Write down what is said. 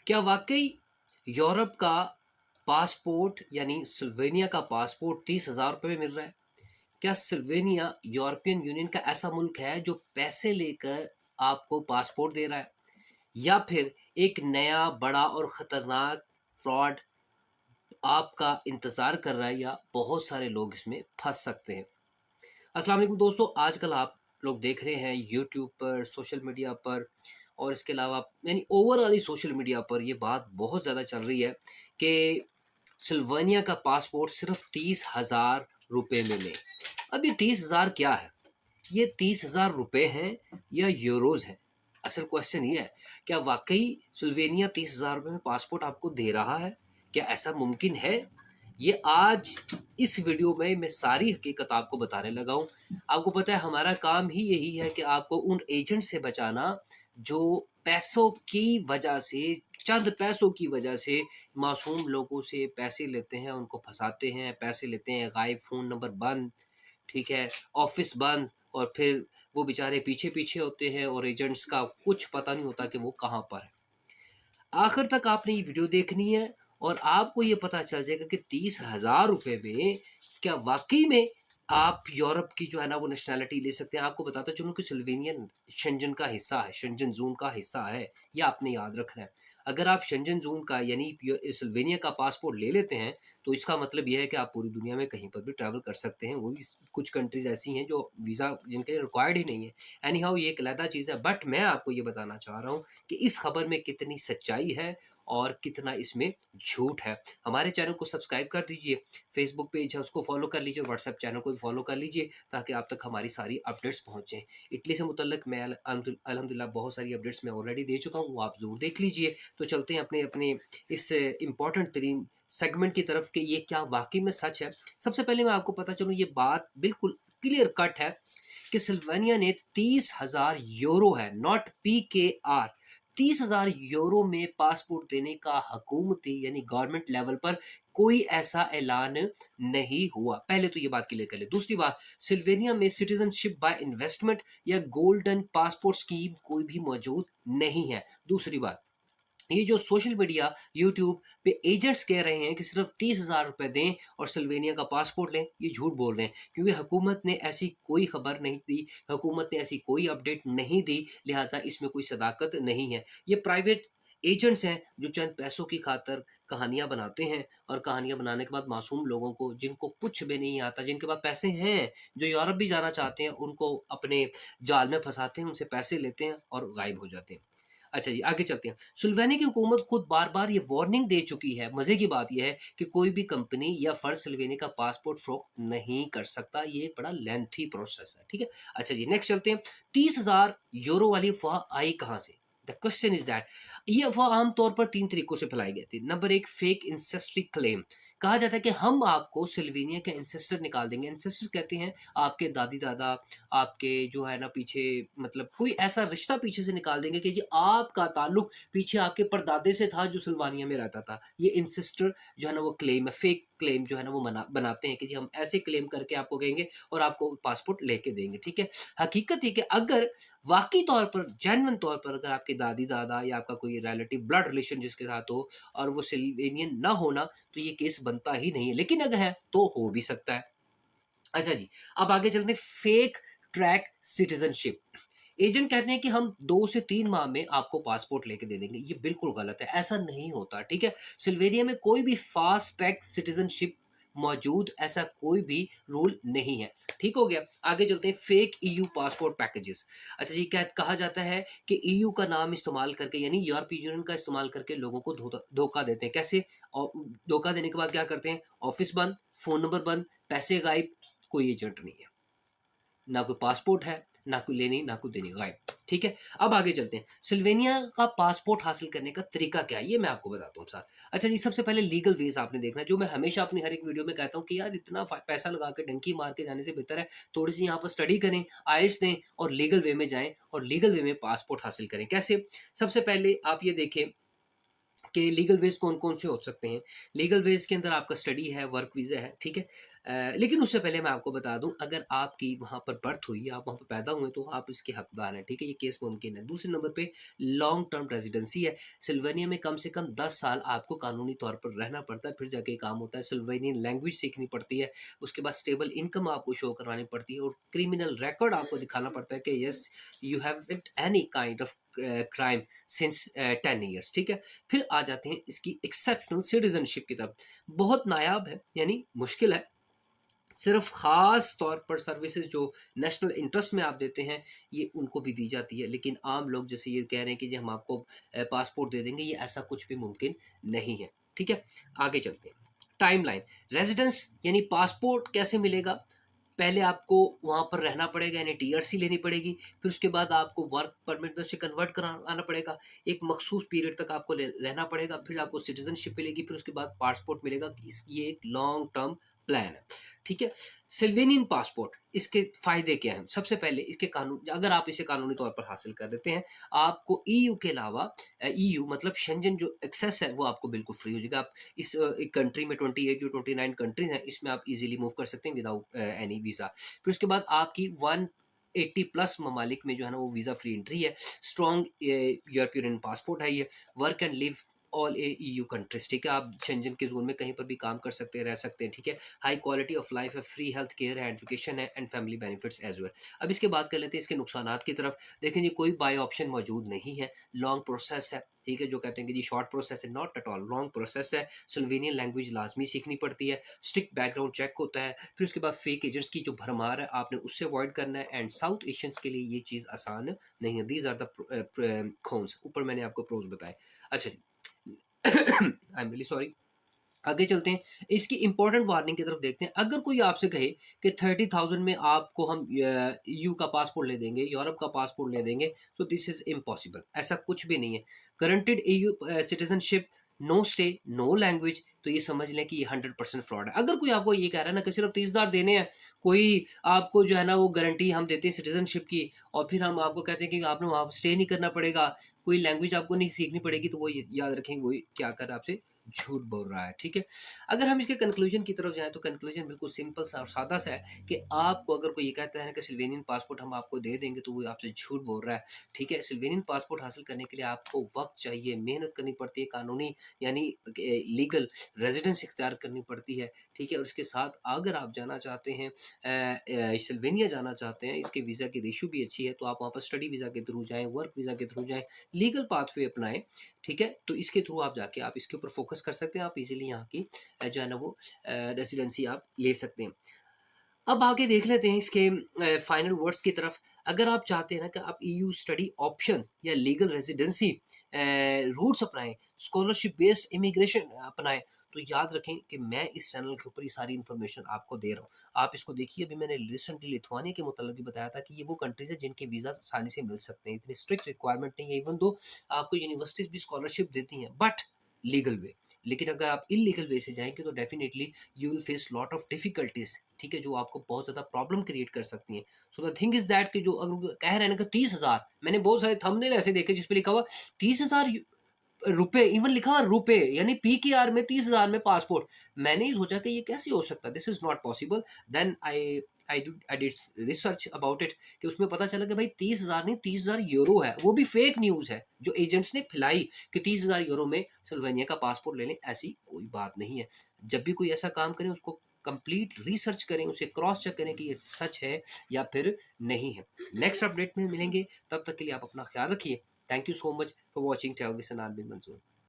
क्या वाकई यूरोप का पासपोर्ट यानी स्लोवेनिया का पासपोर्ट 30,000 रुपये में मिल रहा है? क्या स्लोवेनिया यूरोपियन यूनियन का ऐसा मुल्क है जो पैसे लेकर आपको पासपोर्ट दे रहा है, या फिर एक नया बड़ा और ख़तरनाक फ्रॉड आपका इंतज़ार कर रहा है, या बहुत सारे लोग इसमें फंस सकते हैं? अस्सलाम वालेकुम दोस्तों, आजकल आप लोग देख रहे हैं यूट्यूब पर, सोशल मीडिया पर और इसके अलावा यानी ओवरऑल ही सोशल मीडिया पर ये बात बहुत ज़्यादा चल रही है कि स्लोवेनिया का पासपोर्ट सिर्फ 30,000 रुपये में लें। अब ये 30,000 क्या है? ये 30,000 रुपये हैं या यूरोज़ हैं? असल क्वेश्चन ये है, क्या वाकई स्लोवेनिया 30,000 रुपये में पासपोर्ट आपको दे रहा है? क्या ऐसा मुमकिन है? ये आज इस वीडियो में मैं सारी हकीकत आपको बताने लगा हूँ। आपको पता है हमारा काम ही यही है कि आपको उन एजेंट से बचाना जो पैसों की वजह से, चंद पैसों की वजह से मासूम लोगों से पैसे लेते हैं, उनको फँसाते हैं, पैसे लेते हैं, गायब फ़ोन नंबर बंद, ठीक है, ऑफ़िस बंद, और फिर वो बेचारे पीछे-पीछे होते हैं और एजेंट्स का कुछ पता नहीं होता कि वो कहाँ पर है। आखिर तक आपने ये वीडियो देखनी है और आपको ये पता चल जाएगा कि 30,000 रुपये में क्या वाक़ई में आप यूरोप की जो है ना वो नेशनैलिटी ले सकते हैं। आपको बताता चलूँ कि स्लोवेनियन शेंजन का हिस्सा है, शेंजन ज़ोन का हिस्सा है, ये आपने याद रखना है। अगर आप शेंजन ज़ोन का यानी स्लोवेनिया का पासपोर्ट ले लेते हैं, तो इसका मतलब ये है कि आप पूरी दुनिया में कहीं पर भी ट्रैवल कर सकते हैं। वो भी कुछ कंट्रीज़ ऐसी हैं जो वीज़ा जिनके लिए रिक्वायर्ड ही नहीं है। एनी हाउ ये एक अलहदा चीज़ है, बट मैं आपको ये बताना चाह रहा हूँ कि इस खबर में कितनी सच्चाई है और कितना इसमें झूठ है। हमारे चैनल को सब्सक्राइब कर दीजिए, फेसबुक पेज है उसको फॉलो कर लीजिए, व्हाट्सएप चैनल को भी फॉलो कर लीजिए ताकि आप तक हमारी सारी अपडेट्स पहुँच जाएँ। इटली से मुतल्लिक मैं अल्हम्दुलिल्लाह बहुत सारी अपडेट्स मैं ऑलरेडी दे चुका हूँ, वो आप ज़रूर देख लीजिए। तो चलते हैं अपने अपने इस इम्पोर्टेंट तरीन सेगमेंट की तरफ कि ये क्या वाक़ई में सच है। सबसे पहले मैं आपको पता चलूँ, ये बात बिल्कुल क्लियर कट है कि सिल्वेनिया ने 30,000 यूरो है, नॉट पीकेआर, 30,000 यूरो में पासपोर्ट देने का हुकूमती यानी गवर्नमेंट लेवल पर कोई ऐसा ऐलान नहीं हुआ। पहले तो ये बात क्लियर कर ले। दूसरी बात, सिल्वेनिया में सिटीजनशिप बाय इन्वेस्टमेंट या गोल्डन पासपोर्ट स्कीम कोई भी मौजूद नहीं है। दूसरी बात, ये जो सोशल मीडिया, यूट्यूब पे एजेंट्स कह रहे हैं कि सिर्फ 30,000 रुपये दें और सिल्वेनिया का पासपोर्ट लें, ये झूठ बोल रहे हैं, क्योंकि हुकूमत ने ऐसी कोई खबर नहीं दी, हुकूमत ने ऐसी कोई अपडेट नहीं दी, लिहाजा इसमें कोई सदाकत नहीं है। ये प्राइवेट एजेंट्स हैं जो चंद पैसों की खातर कहानियाँ बनाते हैं और कहानियाँ बनाने के बाद मासूम लोगों को, जिनको कुछ भी नहीं आता, जिनके पास पैसे हैं, जो यूरोप भी जाना चाहते हैं, उनको अपने जाल में फंसाते हैं, उनसे पैसे लेते हैं और गायब हो जाते हैं। अच्छा जी, आगे चलते हैं। सुल्वेनिया की हुकूमत खुद बार-बार ये वार्निंग दे चुकी है। मज़े की बात ये है कि कोई भी कंपनी या फ़र्द सुल्वेनिया का पासपोर्ट फ़रोख्त नहीं कर सकता। ये एक बड़ा लेंथी प्रोसेस है, ठीक है? अच्छा जी, नेक्स्ट चलते हैं। 30,000 यूरो वाली अफ़वाह आई कहाँ से? द क्वेश्चन इज़ दैट ये अफ़वाह आम तौर पर 3 तरीकों से फैलाई गई थी। Number 1, fake ancestry claim. कहा जाता है कि हम आपको स्लोवेनिया के एंसेस्टर निकाल देंगे। एंसेस्टर कहते हैं आपके दादी-दादा, आपके जो है ना पीछे, मतलब कोई ऐसा रिश्ता पीछे से निकाल देंगे कि जी आपका ताल्लुक पीछे आपके परदादे से था जो सिल्वानिया में रहता था। ये इंसेस्टर जो है ना वो क्लेम है, फेक क्लेम जो है ना वो बनाते हैं कि जी हम ऐसे क्लेम करके आपको कहेंगे और आपको पासपोर्ट लेके देंगे, ठीक है। हकीकत ये कि अगर वाकई तौर पर, जेन्युइन तौर पर अगर आपके दादी दादा या आपका कोई रिलेटिव ब्लड रिलेशन जिसके साथ हो और वो सिल्वेनियन ना होना, तो ये केस बनता ही नहीं है, लेकिन अगर है तो हो भी सकता है। अच्छा जी, अब आगे चलते हैं फेक ट्रैक सिटीज़नशिप। एजेंट कहते हैं कि हम 2 से 3 माह में आपको पासपोर्ट लेके दे देंगे। ये बिल्कुल गलत है, ऐसा नहीं होता, ठीक है? सिल्वेनिया में कोई भी फास्ट ट्रैक सिटीज़नशिप मौजूद, ऐसा कोई भी रूल नहीं है। ठीक हो गया? आगे चलते हैं फेक ईयू पासपोर्ट पैकेजेज़। अच्छा जी, क्या कहा जाता है कि ईयू का नाम इस्तेमाल करके यानी यूरोपीय यूनियन का इस्तेमाल करके लोगों को धोखा देते हैं। कैसे? औ धोखा देने के बाद क्या करते हैं? ऑफ़िस बंद, फ़ोन नंबर बंद, पैसे गायब, कोई एजेंट नहीं है। ना कोई पासपोर्ट है, ना कोई लेनी, ना कोई देनी, गायब। ठीक है? अब आगे चलते हैं। सिल्वेनिया का पासपोर्ट हासिल करने का तरीका क्या है? ये मैं आपको बताता हूँ साथ। अच्छा जी, सबसे पहले लीगल वेज़ आपने देखना है, जो मैं हमेशा अपनी हर एक वीडियो में कहता हूँ कि यार इतना पैसा लगा के डंकी मार के जाने से बेहतर है, थोड़ी-सी यहाँ पर स्टडी करें, आइल्स दें और लीगल वे में जाएँ और लीगल वे में पासपोर्ट हासिल करें। कैसे? सबसे पहले आप ये देखें कि लीगल वेज कौन-कौन से हो सकते हैं। लीगल वेज के अंदर आपका स्टडी है, वर्क वीज़ा है, ठीक है? लेकिन उससे पहले मैं आपको बता दूँ, अगर आपकी वहाँ पर बर्थ हुई, आप वहाँ पे पैदा हुए, तो आप इसके हकदार हैं, ठीक है? ये केस मुमकिन है। दूसरे नंबर पे लॉन्ग टर्म रेज़िडेंसी है। सिल्वेनिया में कम से कम 10 साल आपको कानूनी तौर पर रहना पड़ता है, फिर जाके ये काम होता है। सिल्वेनियन लैंग्वेज सीखनी पड़ती है, उसके बाद स्टेबल इनकम आपको शो करवानी पड़ती है और क्रिमिनल रिकॉर्ड आपको दिखाना पड़ता है कि yes, you haven't any kind of crime since 10 years, ठीक है? फिर आ जाते हैं इसकी एक्सेप्शनल सिटीजनशिप की तरफ। बहुत नायाब है, यानी मुश्किल है। सिर्फ ख़ास तौर पर सर्विसेज जो नेशनल इंटरेस्ट में आप देते हैं, ये उनको भी दी जाती है। लेकिन आम लोग जैसे ये कह रहे हैं कि जी हम आपको पासपोर्ट दे देंगे, ये ऐसा कुछ भी मुमकिन नहीं है, ठीक है? आगे चलते हैं। टाइमलाइन, रेज़िडेंस यानी पासपोर्ट कैसे मिलेगा? पहले आपको वहाँ पर रहना पड़ेगा, यानी टीआरसी लेनी पड़ेगी, फिर उसके बाद आपको वर्क परमिट में उसे कन्वर्ट कराना पड़ेगा, एक मखसूस पीरियड तक आपको रहना पड़ेगा, फिर आपको सिटीजनशिप मिलेगी, फिर उसके बाद पासपोर्ट मिलेगा। ये एक लॉन्ग टर्म प्लान है, ठीक है? सिल्वेनियन पासपोर्ट, इसके फ़ायदे क्या हैं? सबसे पहले इसके कानून, अगर आप इसे कानूनी तौर पर हासिल कर लेते हैं, आपको ईयू के अलावा ईयू मतलब शेंजन जो एक्सेस है वो आपको बिल्कुल फ्री हो जाएगा। आप इस एक कंट्री में 28 जो 29 कंट्रीज़ हैं, इसमें आप इज़िली मूव कर सकते हैं विदाउट एनी वीज़ा। फिर उसके बाद आपकी 180 प्लस ममालिक में जो है ना वो वीज़ा फ्री एंट्री है। स्ट्रॉन्ग यूरोपियन पासपोर्ट है ये। Work and live all EU countries, ठीक है? आप शेंजन के जोन में कहीं पर भी काम कर सकते हैं, रह सकते हैं, ठीक है? हाई क्वालिटी ऑफ लाइफ है, फ्री हेल्थ केयर है, एजुकेशन है and family benefits as well. अब इसके बाद कर लेते हैं इसके नुकसानात की तरफ। देखें जी, कोई बाय ऑप्शन मौजूद नहीं है, लॉन्ग प्रोसेस है, ठीक है? जो कहते हैं कि जी शॉर्ट प्रोसेस है, not at all, long process है। स्लोवेनियन लैंग्वेज लाजमी सीखनी पड़ती है, स्ट्रिक्ट बैकग्राउंड चेक होता है, फिर उसके बाद फेक एजेंट्स की जो भरमार है आपने उससे अवॉइड करना है। एंड साउथ एशियंस के लिए ये चीज़ आसान नहीं है। दीज आर द खोन्स, ऊपर मैंने आपको प्रोज बताए। अच्छा जी, आई एम रियली सॉरी। आगे चलते हैं, इसकी इंपॉर्टेंट वार्निंग की तरफ देखते हैं। अगर कोई आपसे कहे कि 30,000 में आपको हम यू का पासपोर्ट ले देंगे, यूरोप का पासपोर्ट ले देंगे, तो दिस इज इम्पॉसिबल, ऐसा कुछ भी नहीं है। Guaranteed EU citizenship, no stay, no language, तो ये समझ लें कि ये 100% फ्रॉड है। अगर कोई आपको ये कह रहा है ना कि सिर्फ 30,000 देने हैं, कोई आपको जो है ना वो गारंटी हम देते हैं सिटीजनशिप की, और फिर हम आपको कहते हैं कि आपने वहाँ स्टे नहीं करना पड़ेगा, कोई लैंग्वेज आपको नहीं सीखनी पड़ेगी, तो वो याद रखेंगे वही क्या कर रहा है, आपसे झूठ बोल रहा है, ठीक है? अगर हम इसके कंक्लूजन की तरफ जाएँ, तो कंक्लूजन बिल्कुल सिंपल सा और सादा सा है कि आपको अगर कोई ये कहता है ना कि सिल्वेनियन पासपोर्ट हम आपको दे देंगे, तो वो आपसे झूठ बोल रहा है, ठीक है? सिल्वेनियन पासपोर्ट हासिल करने के लिए आपको वक़्त चाहिए, मेहनत करनी पड़ती है, कानूनी यानी लीगल रेज़िडेंस इख्तियार करनी पड़ती है, ठीक है? और इसके साथ अगर आप जाना चाहते हैं सिल्वेनिया जाना चाहते हैं, इसके वीज़ा की रेश्यो भी अच्छी है, तो आप वहाँ पर स्टडी वीज़ा के थ्रू जाएँ, वर्क वीज़ा के थ्रू जाएँ, लीगल पाथवे अपनाएँ, ठीक है? तो इसके थ्रू आप जाके आप इसके ऊपर फ़ोकस कर सकते हैं, आप इज़िली यहाँ की जो है ना वो रेज़िडेंसी आप ले सकते हैं। अब आगे देख लेते हैं इसके फाइनल वर्ड्स की तरफ। अगर आप चाहते हैं ना कि आप ईयू स्टडी ऑप्शन या लीगल रेज़िडेंसी रूट्स अपनाएँ, स्कॉलरशिप बेस्ड इमिग्रेशन अपनाएँ, तो याद रखें कि मैं इस चैनल के ऊपर ये सारी इन्फॉर्मेशन आपको दे रहा हूँ। आप इसको देखिए, अभी मैंने रिसेंटली लिथुआनिया के मुतल्लिक़ भी बताया था कि ये वो कंट्रीज़ है जिनके वीज़ा आसानी से मिल सकते हैं। इतनी स्ट्रिक्ट रिक्वायरमेंट नहीं है, इवन दो आपको यूनिवर्सिटीज़ भी स्कॉलरशिप देती हैं, बट लीगल वे। लेकिन अगर आप इल्लीगल वे से जाएँगे, तो definitely you will face lot of difficulties, ठीक है? जो आपको बहुत ज़्यादा प्रॉब्लम क्रिएट कर सकती हैं। So the thing is that कि जो अगर वो कह रहे हैं ना कि 30,000, मैंने बहुत सारे थंबनेल ऐसे देखे जिस पे लिखा हुआ 30,000 रुपए, इवन लिखा हुआ रुपए, यानी पीकेआर में 30,000 में पासपोर्ट। मैंने ही सोचा कि ये कैसे हो सकता है, this is not possible. Then I did research about it, कि उसमें पता चला कि भाई 30,000 नहीं, 30,000 यूरो है। वो भी फेक न्यूज़ है जो एजेंट्स ने फैलाई कि 30,000 यूरो में स्लोवेनिया का पासपोर्ट ले लें, ऐसी कोई बात नहीं है। जब भी कोई ऐसा काम करें, उसको कंप्लीट रिसर्च करें, उसे क्रॉस चेक करें कि ये सच है या फिर नहीं है। नेक्स्ट अपडेट में मिलेंगे, तब तक के लिए आप अपना ख्याल रखिए। Thank you so much for watching television आदमी मंजूर।